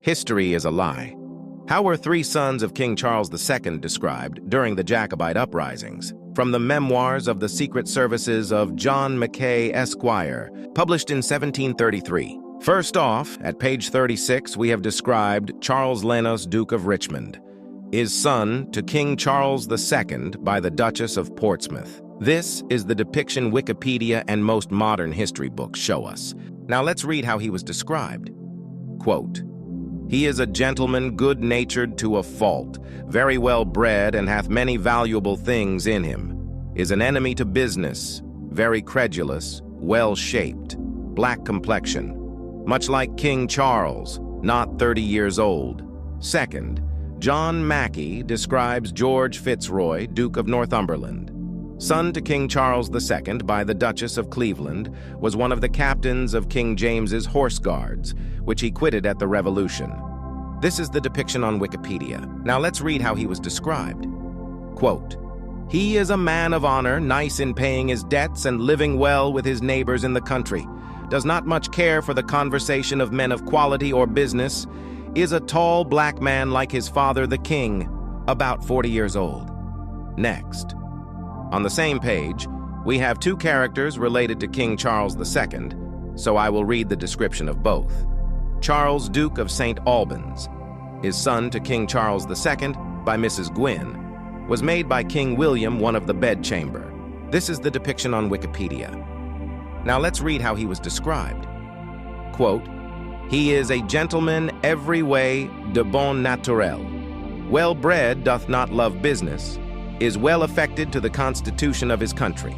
History is a lie. How were three sons of King Charles II described during the Jacobite uprisings? From the Memoirs of the Secret Services of John Mackay, Esquire, published in 1733. First off, at page 36, we have described Charles Lennos, Duke of Richmond, is son to King Charles II by the Duchess of Portsmouth. This is the depiction Wikipedia and most modern history books show us. Now let's read how he was described. Quote, "He is a gentleman good-natured to a fault, very well bred and hath many valuable things in him, is an enemy to business, very credulous, well-shaped, black complexion, much like King Charles, not 30 years old." Second, John Mackay describes George Fitzroy, Duke of Northumberland. Son to King Charles II by the Duchess of Cleveland, was one of the captains of King James's Horse Guards, which he quitted at the Revolution. This is the depiction on Wikipedia. Now let's read how he was described. Quote, "He is a man of honor, nice in paying his debts and living well with his neighbors in the country, does not much care for the conversation of men of quality or business, is a tall black man like his father the king, about 40 years old." Next. On the same page, we have two characters related to King Charles II, so I will read the description of both. Charles, Duke of St. Albans, his son to King Charles II by Mrs. Gwynne, was made by King William one of the bedchamber. This is the depiction on Wikipedia. Now let's read how he was described. Quote, "He is a gentleman every way de bon naturel, well-bred, doth not love business, is well affected to the constitution of his country.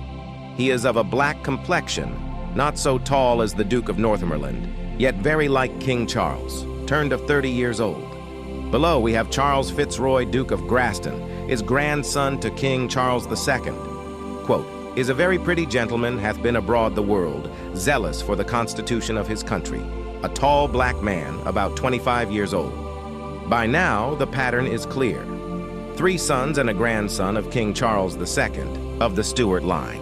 He is of a black complexion, not so tall as the Duke of Northumberland, yet very like King Charles, turned of 30 years old." Below we have Charles Fitzroy, Duke of Grafton, is grandson to King Charles II. Quote, "Is a very pretty gentleman, hath been abroad the world, zealous for the constitution of his country, a tall black man, about 25 years old." By now, the pattern is clear. Three sons and a grandson of King Charles II, of the Stuart line,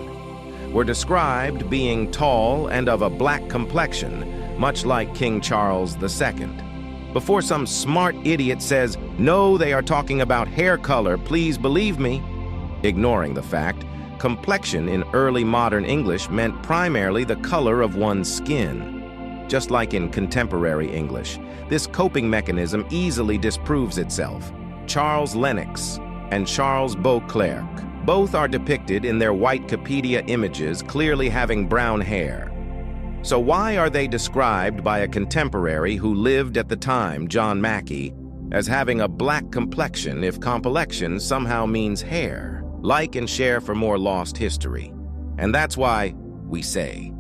were described being tall and of a black complexion, much like King Charles II. Before some smart idiot says, "No, they are talking about hair color, please believe me," ignoring the fact, complexion in early modern English meant primarily the color of one's skin. Just like in contemporary English, this coping mechanism easily disproves itself. Charles Lennox and Charles Beauclerk both are depicted in their Wikipedia images clearly having brown hair. So why are they described by a contemporary who lived at the time, John Mackay, as having a black complexion if complexion somehow means hair? Like and share for more lost history. And that's why we say,